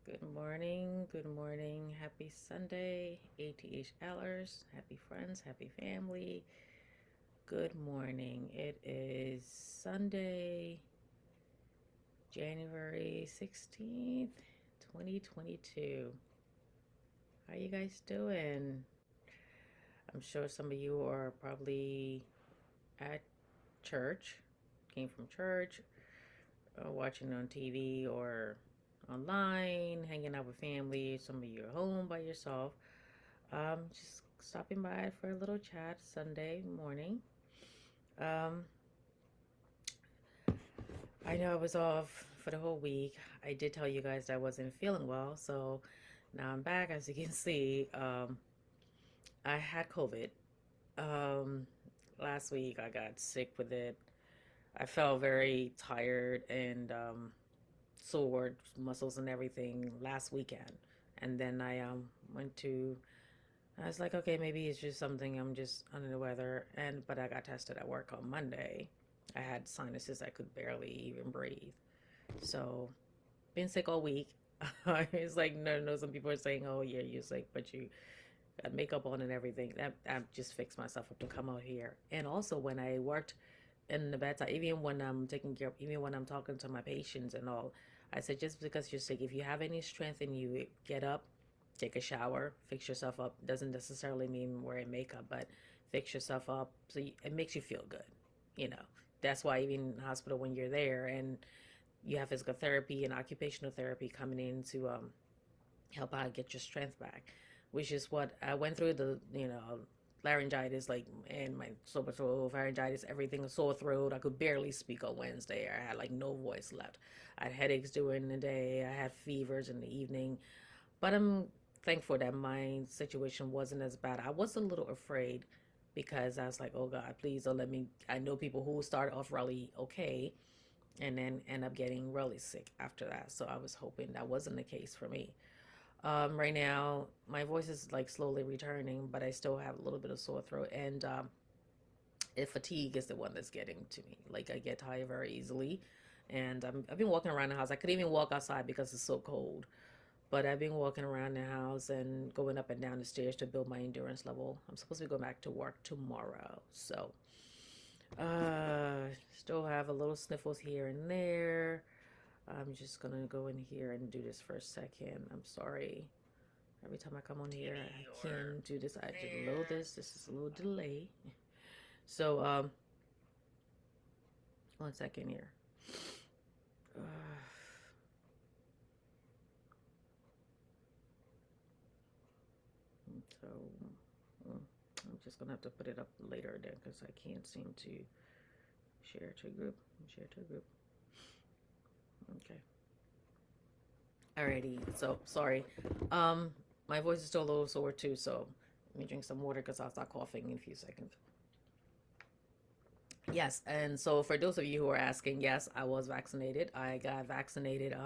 Good morning. Good morning. Happy Sunday, ATHLers. Happy friends. Happy family. Good morning. It is Sunday, January 16th, 2022. How you guys doing? I'm sure some of you are probably at church, came from church, or watching on TV or online, hanging out with family. Some of you are home by yourself. Just stopping by for a little chat Sunday morning. Um, I know I was off for the whole week. I did tell you guys that I wasn't feeling well, so now I'm back. As you can see, I had COVID. Um, Last week I got sick with it. I felt very tired and sore muscles and everything last weekend, and then I went to I was like, okay, maybe it's just something I'm just under the weather. But I got tested at work on Monday. I had sinuses. I could barely even breathe. So been sick all week. It's like no. Some people are saying, "Oh yeah, you're sick," but you got makeup on and everything. That I just fixed myself up to come out here. And also when I worked in the bedside, even when I'm taking care of, even when I'm talking to my patients and all, I said just because you're sick, if you have any strength in you, get up, take a shower, fix yourself up. Doesn't necessarily mean wearing makeup, but fix yourself up so it makes you feel good. You know, that's why even in the hospital when you're there and you have physical therapy and occupational therapy coming in to help out get your strength back, which is what I went through. Laryngitis, like, and my sore throat, pharyngitis, everything, a sore throat. I could barely speak on Wednesday. I had like no voice left. I had headaches during the day. I had fevers in the evening. But I'm thankful that my situation wasn't as bad. I was a little afraid because I was like, oh God, please don't let me. I know people who start off really okay and then end up getting really sick after that. So I was hoping that wasn't the case for me. Right now, my voice is like slowly returning, but I still have a little bit of sore throat, and fatigue is the one that's getting to me. Like I get tired very easily, and I've been walking around the house. I couldn't even walk outside because it's so cold. But I've been walking around the house and going up and down the stairs to build my endurance level. I'm supposed to be going back to work tomorrow, so still have a little sniffles here and there. I'm just gonna go in here and do this for a second. I'm sorry. Every time I come on here, I can do this. I have to load this. This is a little delay. So, 1 second here. Uh, so, I'm just gonna have to put it up later then because I can't seem to share to group. Share to group. Okay. Alrighty. So sorry. Um, my voice is still a little sore too. So let me drink some water because I'll start coughing in a few seconds. Yes, and so for those of you who are asking, yes, I was vaccinated. I got vaccinated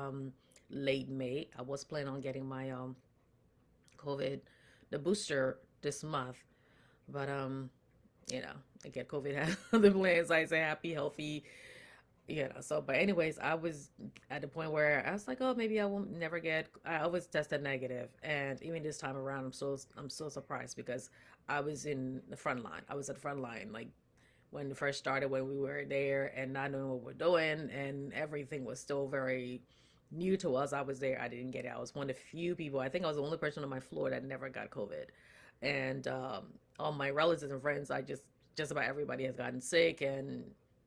late May. I was planning on getting my COVID the booster this month, but I get COVID had other plans. I say happy, healthy, so but anyways, I was at the point where I was like, oh, maybe I won't never get. I always tested negative, and even this time around, I'm so surprised because I was in the front line. I was at the front line, like when it first started, when we were there and not knowing what we're doing, and everything was still very new to us. I was there. I didn't get it. I was one of the few people. I think I was the only person on my floor that never got COVID, and all my relatives and friends, just about everybody has gotten sick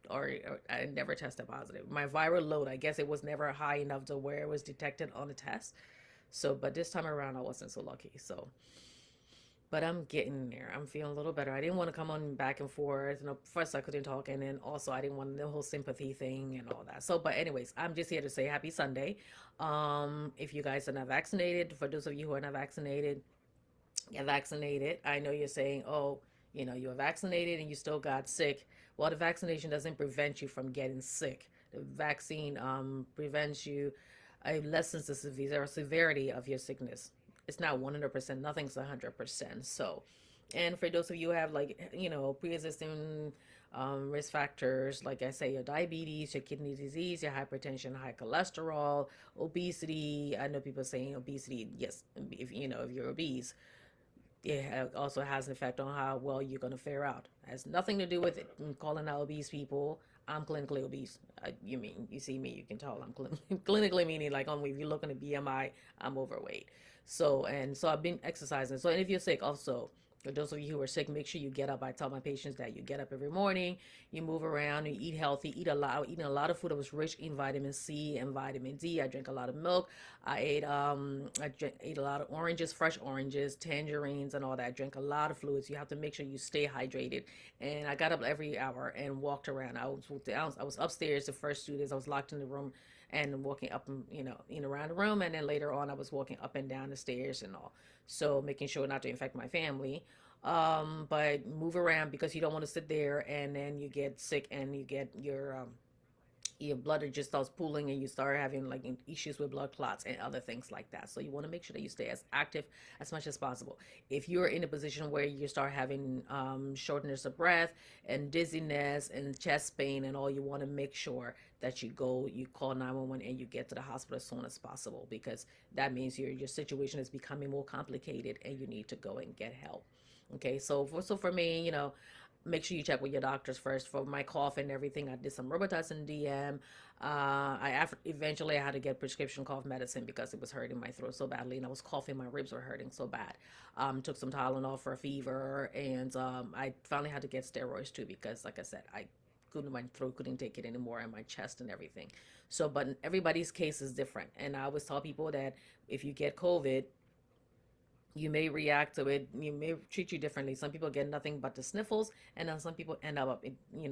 or I never tested positive. My viral load, I guess it was never high enough to where it was detected on the test. So, but this time around, I wasn't so lucky. So, but I'm getting there. I'm feeling a little better. I didn't want to come on back and forth. First I couldn't talk, and then also I didn't want the whole sympathy thing and all that. So, but anyways, I'm just here to say happy Sunday. If you guys are not vaccinated, for those of you who are not vaccinated, get vaccinated. I know you're saying, oh, you were vaccinated and you still got sick. Well, the vaccination doesn't prevent you from getting sick. The vaccine prevents you, lessens the severity of your sickness. It's not 100%, nothing's 100%. So, and for those of you who have like, pre existing Risk factors, like I say, your diabetes, your kidney disease, your hypertension, high cholesterol, obesity. I know people saying obesity, yes, if you know, if you're obese, it also has an effect on how well you're going to fare out. It has nothing to do with it. I'm calling out obese people. I'm clinically obese. You mean, you see me, you can tell I'm clinically meaning like only if you look at a BMI, I'm overweight. So I've been exercising. So, and if you're sick, also, for those of you who are sick, make sure you get up. I tell my patients that you get up every morning, you move around, you eat healthy, eat a lot, eating a lot of food that was rich in vitamin C and vitamin D. I drink a lot of milk. I ate a lot of oranges, fresh oranges, tangerines, and all that. I drank a lot of fluids. You have to make sure you stay hydrated. And I got up every hour and walked around. I was upstairs the first 2 days. I was locked in the room and walking up and in around the room, and then later on I was walking up and down the stairs and all. So making sure not to infect my family. But move around because you don't want to sit there and then you get sick and you get your blood just starts pooling and you start having like issues with blood clots and other things like that. So you want to make sure that you stay as active as much as possible. If you're in a position where you start having shortness of breath and dizziness and chest pain and all, you want to make sure that you call 911 and you get to the hospital as soon as possible, because that means your situation is becoming more complicated and you need to go and get help. Okay, so for me, make sure you check with your doctors first. For my cough and everything, I did some Robitussin DM. Eventually I had to get prescription cough medicine because it was hurting my throat so badly, and I was coughing. My ribs were hurting so bad. Took some Tylenol for a fever, and I finally had to get steroids too because, like I said, my throat couldn't take it anymore, and my chest and everything. So, but everybody's case is different, and I always tell people that if you get COVID, you may react to it. You may treat you differently. Some people get nothing but the sniffles, and then some people end up,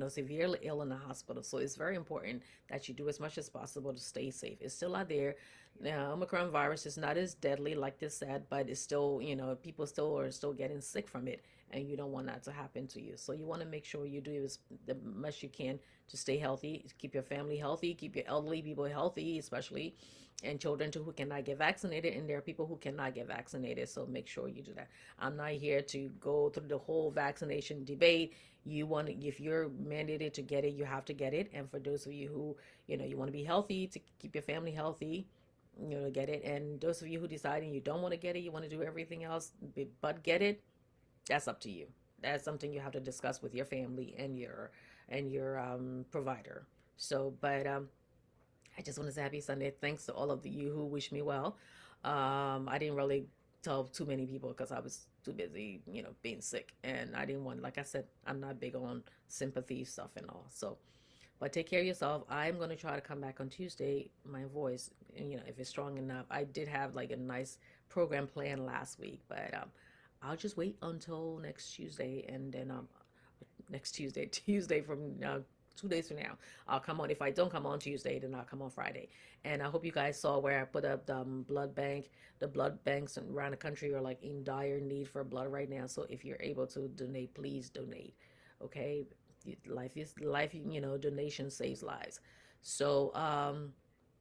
severely ill in the hospital. So it's very important that you do as much as possible to stay safe. It's still out there. Now, Omicron virus is not as deadly like this said, but it's still, people still are still getting sick from it, and you don't want that to happen to you. So you want to make sure you do the much you can to stay healthy, keep your family healthy, keep your elderly people healthy, especially, and children too who cannot get vaccinated, and there are people who cannot get vaccinated, so make sure you do that. I'm not here to go through the whole vaccination debate. If you're mandated to get it, you have to get it. And for those of you who you want to be healthy, to keep your family healthy, get it. And those of you who deciding you don't want to get it, you want to do everything else but get it, that's up to you. That's something you have to discuss with your family and your provider. So, but I just want to say happy Sunday. Thanks to all of you who wish me well. I didn't really tell too many people because I was too busy, being sick. And I didn't want, like I said, I'm not big on sympathy stuff and all. So, but take care of yourself. I'm going to try to come back on Tuesday. My voice, if it's strong enough. I did have like a nice program planned last week, but I'll just wait until next Tuesday, and then next Tuesday, Tuesday from 2 days from now, I'll come on. If I don't come on Tuesday, then I'll come on Friday. And I hope you guys saw where I put up the blood bank. The blood banks around the country are like in dire need for blood right now. So if you're able to donate, please donate. Okay, life is life. Donation saves lives. So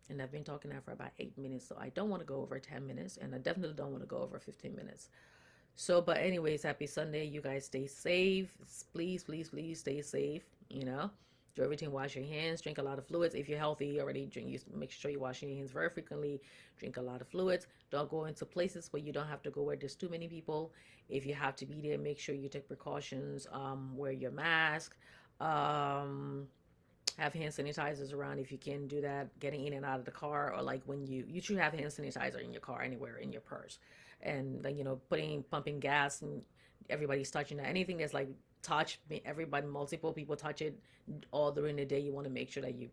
and I've been talking now for about 8 minutes, so I don't want to go over 10 minutes, and I definitely don't want to go over 15 minutes. So, but anyways, happy Sunday. You guys stay safe. Please, please, please stay safe. Do everything. Wash your hands. Drink a lot of fluids. If you're healthy, you already drink. You make sure you're washing your hands very frequently. Drink a lot of fluids. Don't go into places where you don't have to go, where there's too many people. If you have to be there, make sure you take precautions. Wear your mask. Have hand sanitizers around if you can do that. Getting in and out of the car, or like when you should have hand sanitizer in your car, anywhere in your purse, and like pumping gas, and everybody's touching that. Anything that's like everybody, multiple people touch it all during the day. You want to make sure that you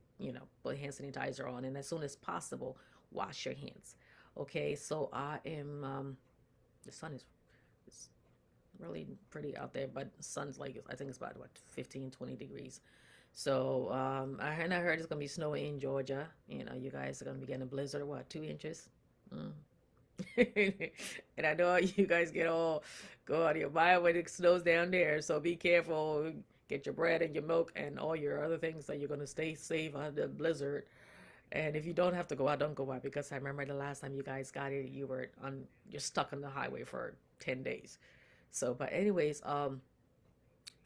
put hand sanitizer on, and as soon as possible, wash your hands. Okay, so I am. The sun is really pretty out there, but the sun's like, I think it's about what, 15-20 degrees. So I heard it's gonna be snowy in Georgia. You guys are gonna be getting a blizzard. What, 2 inches? Mm. And I know you guys get all go out of your mind when it snows down there. So be careful. Get your bread and your milk and all your other things that you're gonna stay safe on the blizzard. And if you don't have to go out, don't go out, because I remember the last time you guys got it, you're stuck on the highway for 10 days. So, but anyways,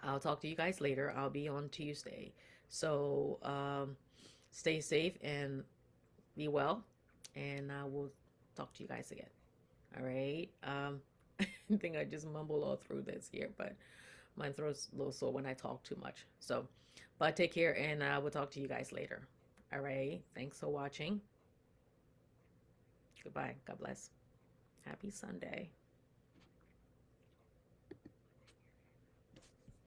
I'll talk to you guys later. I'll be on Tuesday. So stay safe and be well. And I will talk to you guys again. All right. I think I just mumble all through this here, but my throat's a little sore when I talk too much. So, but take care and I will talk to you guys later. All right. Thanks for watching. Goodbye. God bless. Happy Sunday.